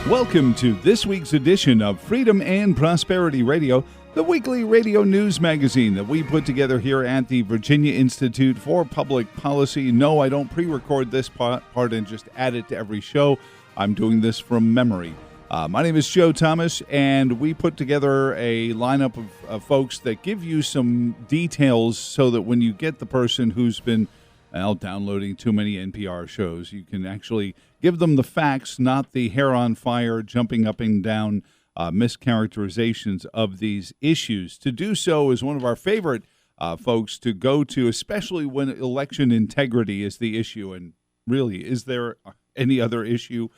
Welcome to this week's edition of Freedom and Prosperity Radio, the weekly radio news magazine that we put together here at the Virginia Institute for Public Policy. No, I don't pre-record this part and just add it to every show. I'm doing this from memory. My name is Joe Thomas, and we put together a lineup of folks that give you some details so that when you get the person who's been downloading too many NPR shows, you can actually give them the facts, not the hair on fire, jumping up and down mischaracterizations of these issues. To do so is one of our favorite folks to go to, especially when election integrity is the issue. And really, is there any other issue?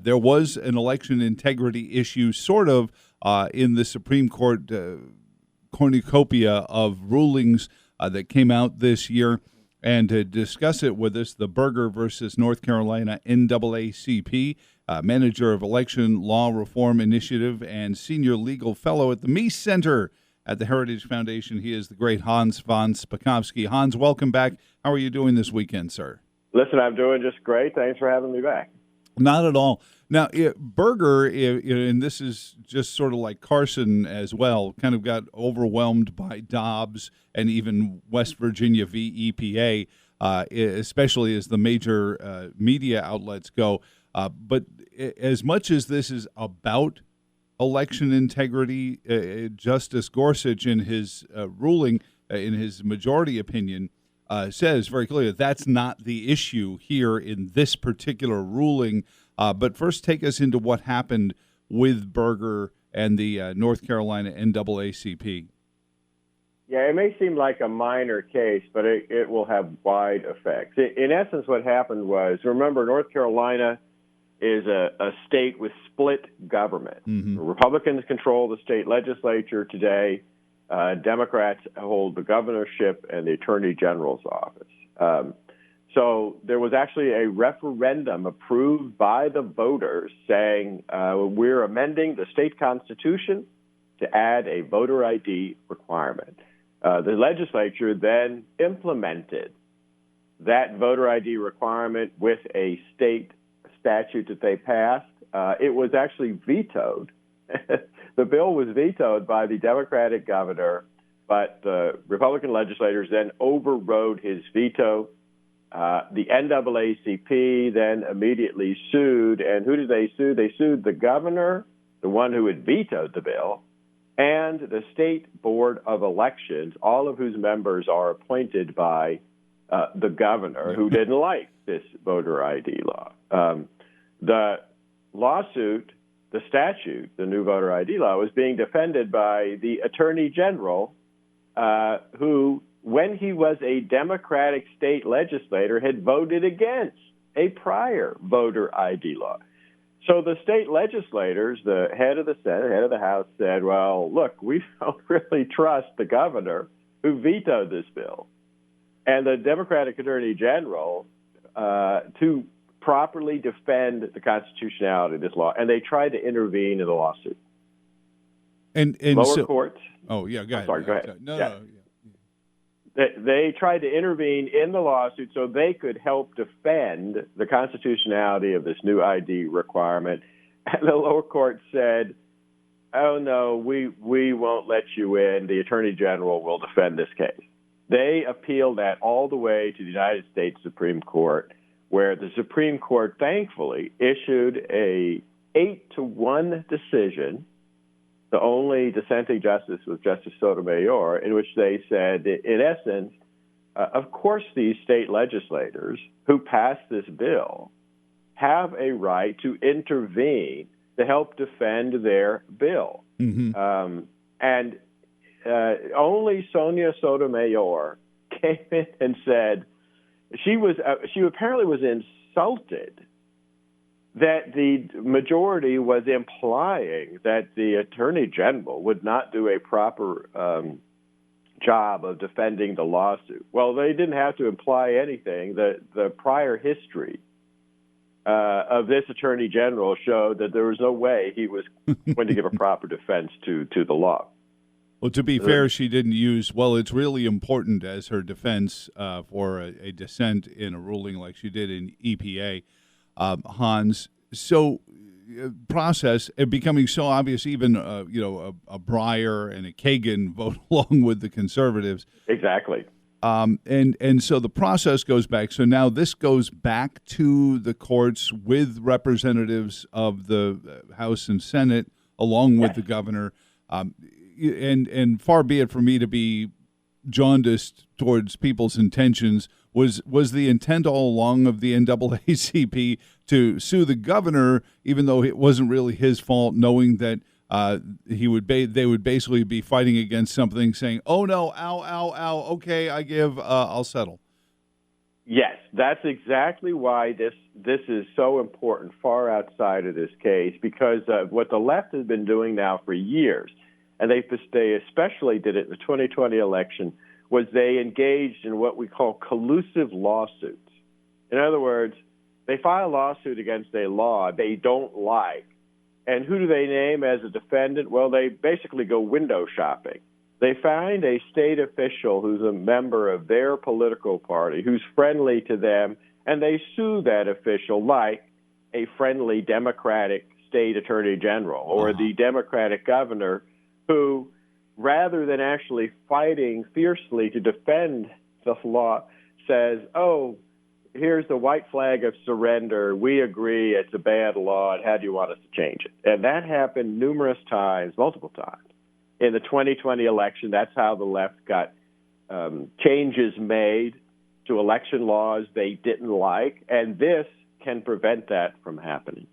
There was an election integrity issue sort of in the Supreme Court cornucopia of rulings that came out this year. And to discuss it with us, the Berger versus North Carolina NAACP, manager of Election Law Reform Initiative and senior legal fellow at the Meese Center at the Heritage Foundation. He is the great Hans von Spakovsky. Hans, welcome back. How are you doing this weekend, sir? Listen, I'm doing just great. Thanks for having me back. Not at all. Now, Berger, and this is just sort of like Carson as well, kind of got overwhelmed by Dobbs and even West Virginia v. EPA, especially as the major media outlets go. But as much as this is about election integrity, Justice Gorsuch in his ruling, in his majority opinion, says very clearly that's not the issue here in this particular ruling. But first, take us into what happened with Berger and the North Carolina NAACP. Yeah, it may seem like a minor case, but it will have wide effects. In essence, what happened was, remember, North Carolina is a state with split government. Mm-hmm. Republicans control the state legislature today. Democrats hold the governorship and the attorney general's office. So there was actually a referendum approved by the voters saying we're amending the state constitution to add a voter ID requirement. The legislature then implemented that voter ID requirement with a state statute that they passed. It was actually vetoed. The bill was vetoed by the Democratic governor, but the Republican legislators then overrode his veto. The NAACP then immediately sued. And who did they sue? They sued the governor, the one who had vetoed the bill, and the State Board of Elections, all of whose members are appointed by the governor, who didn't like this voter ID law. The lawsuit, the statute, the new voter ID law, was being defended by the attorney general, who, when he was a Democratic state legislator, had voted against a prior voter ID law. So the state legislators, the head of the Senate, head of the House, said, well, look, we don't really trust the governor who vetoed this bill. And the Democratic attorney general to properly defend the constitutionality of this law, and they tried to intervene in the lawsuit. And lower courts. Oh, yeah, go ahead. Sorry, go ahead. No. They tried to intervene in the lawsuit so they could help defend the constitutionality of this new ID requirement. And the lower court said, oh, no, we won't let you in. The attorney general will defend this case. They appealed that all the way to the United States Supreme Court, where the Supreme Court thankfully issued a 8-1 decision. The only dissenting justice was Justice Sotomayor, in which they said, in essence, of course these state legislators who passed this bill have a right to intervene to help defend their bill. Mm-hmm. And only Sonia Sotomayor came in and said she apparently was insulted that the majority was implying that the attorney general would not do a proper job of defending the lawsuit. Well, they didn't have to imply anything. The prior history of this attorney general showed that there was no way he was going to give a proper defense to the law. Well, to be fair, she didn't use, well, it's really important as her defense for a dissent in a ruling like she did in EPA. Hans, so process becoming so obvious, even a Breyer and a Kagan vote along with the conservatives. Exactly. And so the process goes back. So now this goes back to the courts with representatives of the House and Senate, along with the governor. And far be it for me to be jaundiced towards people's intentions. Was the intent all along of the NAACP to sue the governor, even though it wasn't really his fault, knowing that they would basically be fighting against something, saying, "Oh no, ow, okay, I give, I'll settle." Yes, that's exactly why this is so important, far outside of this case, because what the left has been doing now for years, and they especially did it in the 2020 election, was they engaged in what we call collusive lawsuits. In other words, they file a lawsuit against a law they don't like. And who do they name as a defendant? Well, they basically go window shopping. They find a state official who's a member of their political party, who's friendly to them, and they sue that official like a friendly Democratic state attorney general or the Democratic governor who, rather than actually fighting fiercely to defend the law, says, "Oh, here's the white flag of surrender. We agree it's a bad law, and how do you want us to change it?" And that happened numerous times, multiple times. In the 2020 election, that's how the left got changes made to election laws they didn't like, and this can prevent that from happening.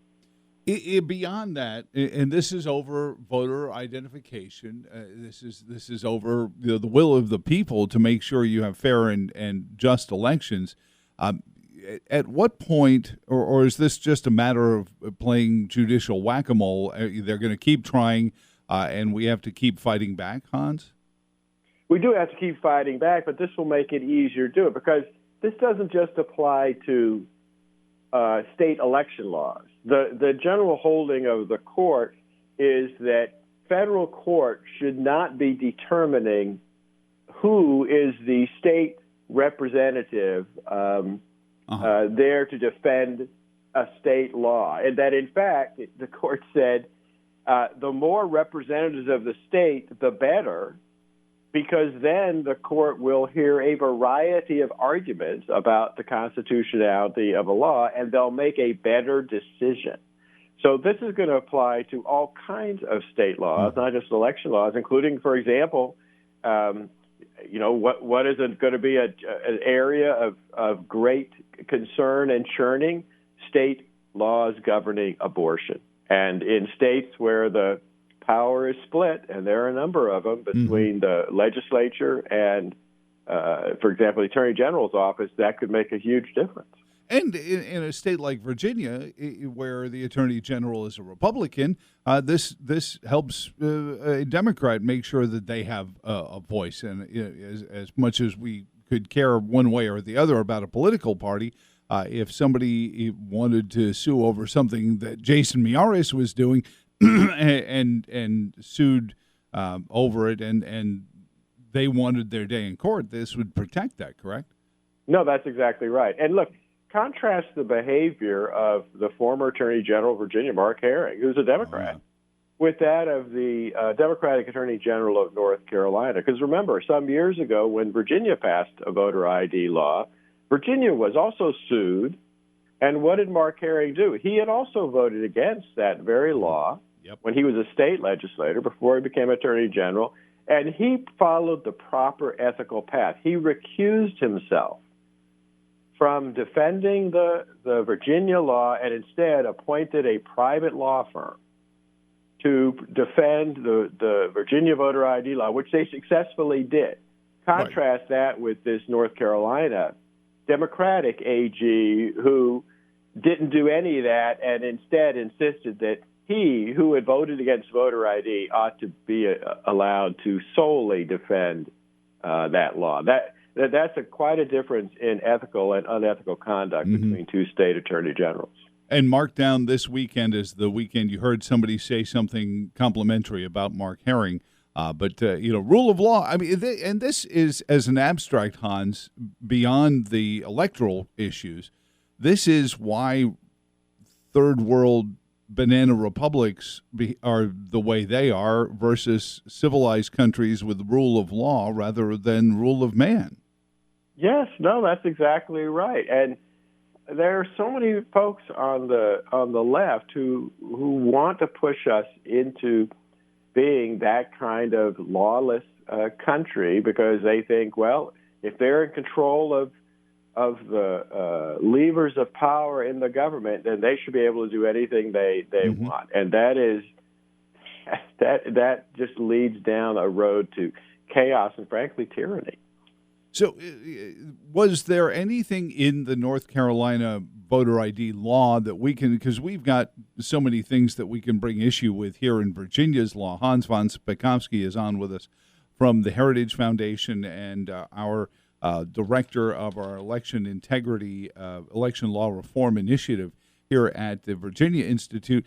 Beyond that, and this is over voter identification. This is over the will of the people to make sure you have fair and just elections. At what point, or is this just a matter of playing judicial whack-a-mole? They're going to keep trying, and we have to keep fighting back, Hans? We do have to keep fighting back, but this will make it easier to do it, because this doesn't just apply to state election laws. The general holding of the court is that federal court should not be determining who is the state representative there to defend a state law. And that, in fact, the court said the more representatives of the state, the better, because then the court will hear a variety of arguments about the constitutionality of a law, and they'll make a better decision. So this is going to apply to all kinds of state laws, not just election laws, including, for example, what is going to be an area of great concern and churning? State laws governing abortion. And in states where the power is split, and there are a number of them between the legislature and, for example, the Attorney General's office, that could make a huge difference. And in a state like Virginia, where the Attorney General is a Republican, this helps a Democrat make sure that they have a voice. And as much as we could care one way or the other about a political party, if somebody wanted to sue over something that Jason Miyares was doing, and sued over it, and they wanted their day in court, this would protect that, correct? No, that's exactly right. And look, contrast the behavior of the former Attorney General of Virginia, Mark Herring, who's a Democrat, with that of the Democratic Attorney General of North Carolina. Because remember, some years ago when Virginia passed a voter ID law, Virginia was also sued. And what did Mark Herring do? He had also voted against that very law when he was a state legislator before he became Attorney General, and he followed the proper ethical path. He recused himself from defending the Virginia law and instead appointed a private law firm to defend the Virginia voter ID law, which they successfully did. Contrast that with this North Carolina Democratic AG who didn't do any of that and instead insisted that he, who had voted against voter ID, ought to be allowed to solely defend that law. That's quite a difference in ethical and unethical conduct between two state attorney generals. And mark down this weekend as the weekend you heard somebody say something complimentary about Mark Herring. But rule of law, I mean, and this is, as an abstract, Hans, beyond the electoral issues, this is why third world banana republics are the way they are versus civilized countries with rule of law rather than rule of man. Yes, no, that's exactly right. And there are so many folks on the left who want to push us into being that kind of lawless country because they think, well, if they're in control of the levers of power in the government, then they should be able to do anything they want, and that just leads down a road to chaos and, frankly, tyranny. So, was there anything in the North Carolina voter ID law that we can, because we've got so many things that we can bring issue with here in Virginia's law? Hans von Spakovsky is on with us from the Heritage Foundation and our director of our election integrity, election law reform initiative here at the Virginia Institute.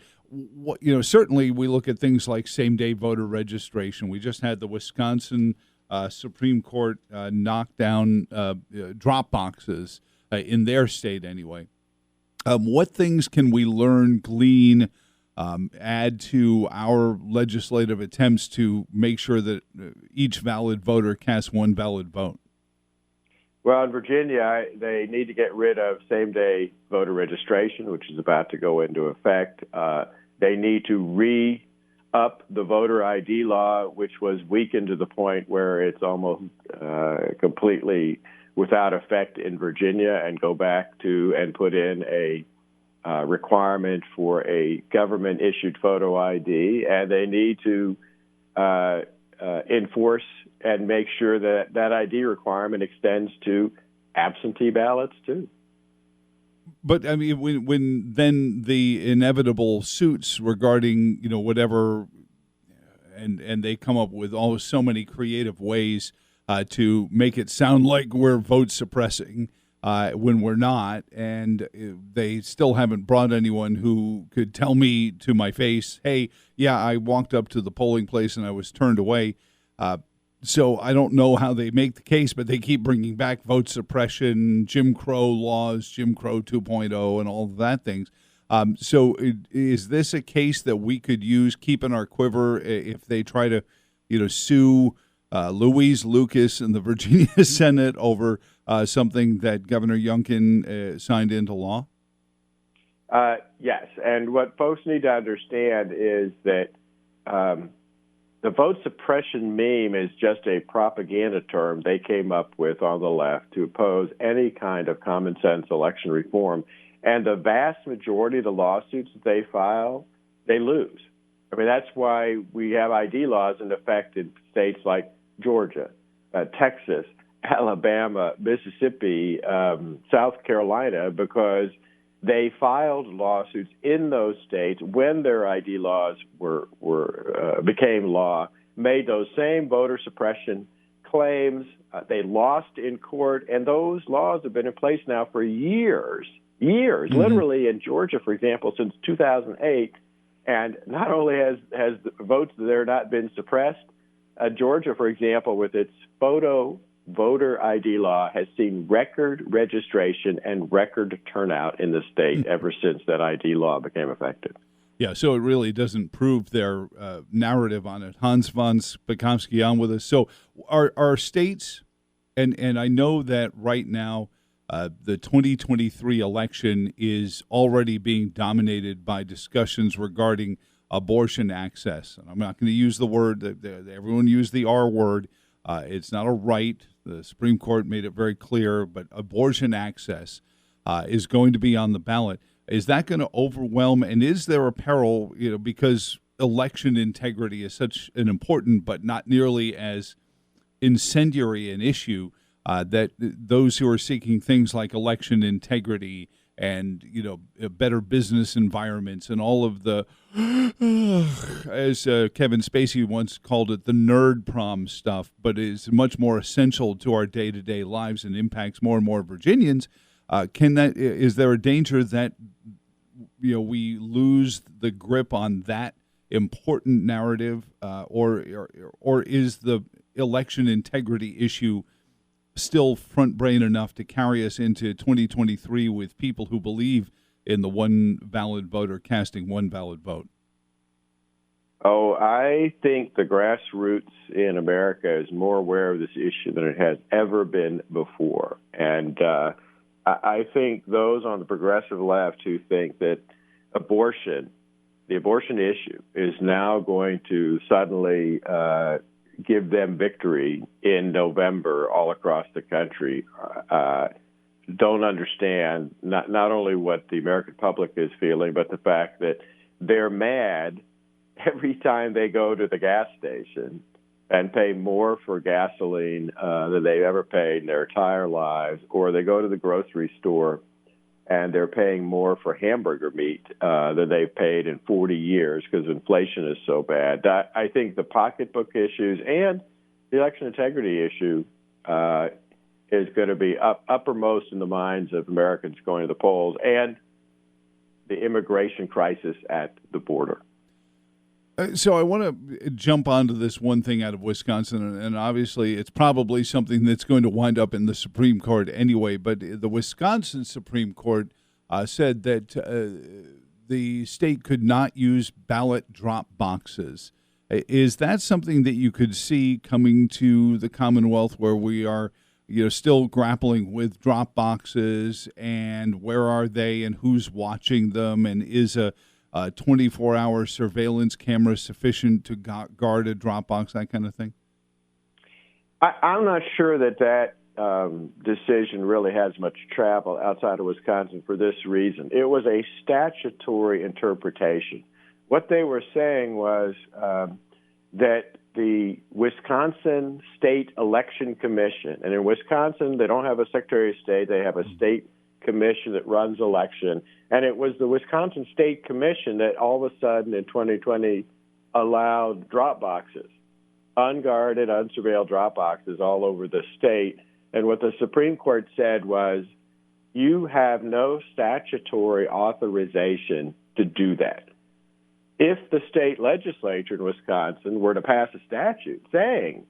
Certainly we look at things like same-day voter registration. We just had the Wisconsin Supreme Court knock down drop boxes in their state anyway. What things can we learn, glean, add to our legislative attempts to make sure that each valid voter casts one valid vote? Well, in Virginia, they need to get rid of same-day voter registration, which is about to go into effect. They need to re-up the voter ID law, which was weakened to the point where it's almost completely without effect in Virginia, and go back to and put in a requirement for a government-issued photo ID. And they need to enforce and make sure that that ID requirement extends to absentee ballots too. But I mean, when then the inevitable suits regarding whatever, and they come up with so many creative ways to make it sound like we're vote suppressing when we're not, and they still haven't brought anyone who could tell me to my face, hey, yeah, I walked up to the polling place and I was turned away. So I don't know how they make the case, but they keep bringing back vote suppression, Jim Crow laws, Jim Crow 2.0, and all of that things. So is this a case that we could use, keep in our quiver, if they try to, sue Louise Lucas in the Virginia Senate over something that Governor Youngkin signed into law? Yes, and what folks need to understand is that the vote suppression meme is just a propaganda term they came up with on the left to oppose any kind of common sense election reform. And the vast majority of the lawsuits that they file, they lose. I mean, that's why we have ID laws in effect in states like Georgia, Texas, Alabama, Mississippi, South Carolina, because they filed lawsuits in those states when their ID laws became law, made those same voter suppression claims. They lost in court, and those laws have been in place now for years. Mm-hmm. Literally in Georgia, for example, since 2008. And not only has the votes there not been suppressed, Georgia, for example, with its photo voter ID law, has seen record registration and record turnout in the state ever since that ID law became effective. Yeah, so it really doesn't prove their narrative on it. Hans von Spakovsky on with us. So are states, and I know that right now the 2023 election is already being dominated by discussions regarding abortion access. And I'm not going to use the word, everyone used the R word. It's not a right. The Supreme Court made it very clear, but abortion access is going to be on the ballot. Is that going to overwhelm, and is there a peril, because election integrity is such an important but not nearly as incendiary an issue, that those who are seeking things like election integrity and better business environments and all of the, as Kevin Spacey once called it, the nerd prom stuff, but is much more essential to our day-to-day lives and impacts more and more Virginians. Is there a danger that we lose the grip on that important narrative, or is the election integrity issue still front brain enough to carry us into 2023 with people who believe in the one valid vote or casting one valid vote? Oh, I think the grassroots in America is more aware of this issue than it has ever been before. And I think those on the progressive left who think that the abortion issue is now going to suddenly give them victory in November all across the country don't understand not only what the American public is feeling, but the fact that they're mad every time they go to the gas station and pay more for gasoline than they've ever paid in their entire lives, or they go to the grocery store and they're paying more for hamburger meat than they've paid in 40 years because inflation is so bad. I think the pocketbook issues and the election integrity issue is going to be uppermost in the minds of Americans going to the polls, and the immigration crisis at the border. So I want to jump onto this one thing out of Wisconsin, and obviously it's probably something that's going to wind up in the Supreme Court anyway, but the Wisconsin Supreme Court said that the state could not use ballot drop boxes. Is that something that you could see coming to the Commonwealth, where we are still grappling with drop boxes, and where are they and who's watching them, and is a 24-hour surveillance camera sufficient to guard a drop box, that kind of thing? I'm not sure that decision really has much travel outside of Wisconsin for this reason. It was a statutory interpretation. What they were saying was that the Wisconsin State Election Commission, and in Wisconsin they don't have a Secretary of State, they have a state commission that runs election, and it was the Wisconsin State Commission that all of a sudden in 2020 allowed drop boxes, unguarded, unsurveilled drop boxes all over the state. And what the Supreme Court said was, you have no statutory authorization to do that. If the state legislature in Wisconsin were to pass a statute saying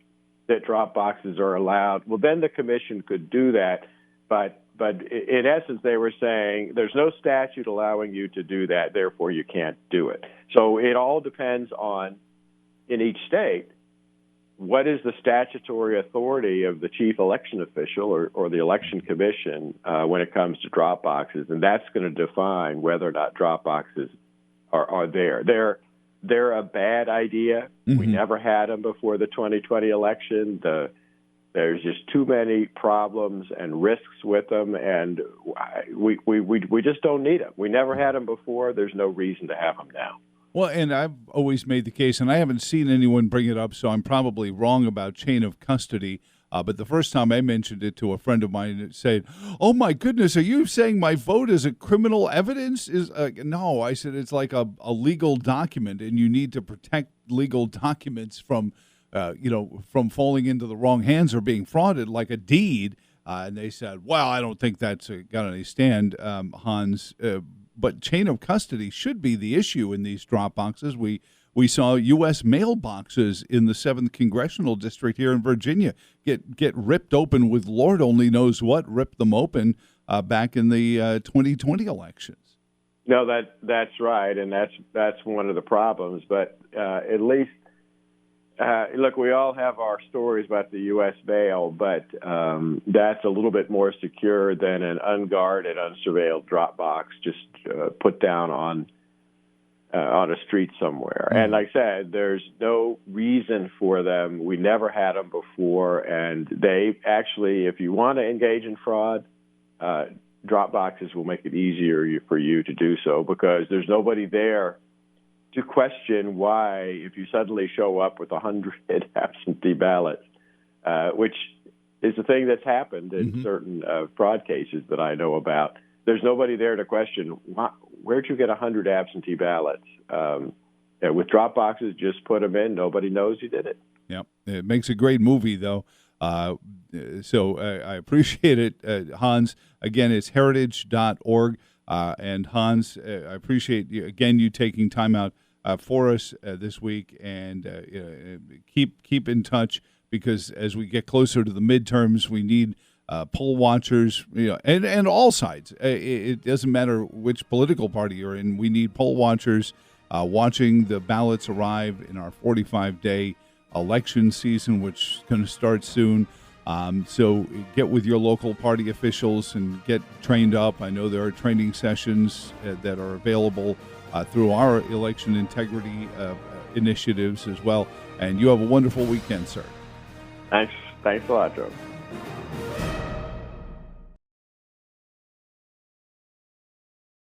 that drop boxes are allowed, well, then the commission could do that. But in essence, they were saying there's no statute allowing you to do that, therefore you can't do it. So it all depends on, in each state, what is the statutory authority of the chief election official or the election commission when it comes to drop boxes, and that's going to define whether or not drop boxes are there. They're a bad idea. Mm-hmm. We never had them before the 2020 election. There's just too many problems and risks with them, and we just don't need them. We never had them before. There's no reason to have them now. Well, and I've always made the case, and I haven't seen anyone bring it up, so I'm probably wrong about chain of custody. But the first time I mentioned it to a friend of mine, it said, "Oh my goodness, are you saying my vote is a criminal evidence?" No, I said it's like a legal document, and you need to protect legal documents from from falling into the wrong hands or being frauded like a deed. And they said, well, I don't think that's got any stand, Hans. But chain of custody should be the issue in these drop boxes. We saw U.S. mailboxes in the 7th Congressional District here in Virginia get ripped open with Lord only knows what ripped them open back in the 2020 elections. No, that's right, and that's one of the problems. But at least, look, we all have our stories about the U.S. mail, but that's a little bit more secure than an unguarded, unsurveilled drop box just put down on a street somewhere. And like I said, there's no reason for them. We never had them before, and they actually, if you want to engage in fraud, drop boxes will make it easier for you to do so, because there's nobody there to question why, if you suddenly show up with 100 absentee ballots, which is the thing that's happened in certain fraud cases that I know about. There's nobody there to question, where'd you get 100 absentee ballots? With drop boxes, just put them in. Nobody knows you did it. Yep. It makes a great movie, though. So I appreciate it, Hans. Again, it's heritage.org. And Hans, I appreciate you taking time out for us this week, and keep in touch, because as we get closer to the midterms, we need poll watchers, and all sides. It doesn't matter which political party you're in. We need poll watchers watching the ballots arrive in our 45-day election season, which is going to start soon. So get with your local party officials and get trained up. I know there are training sessions that are available through our election integrity initiatives as well. And you have a wonderful weekend, sir. Thanks a lot, Joe.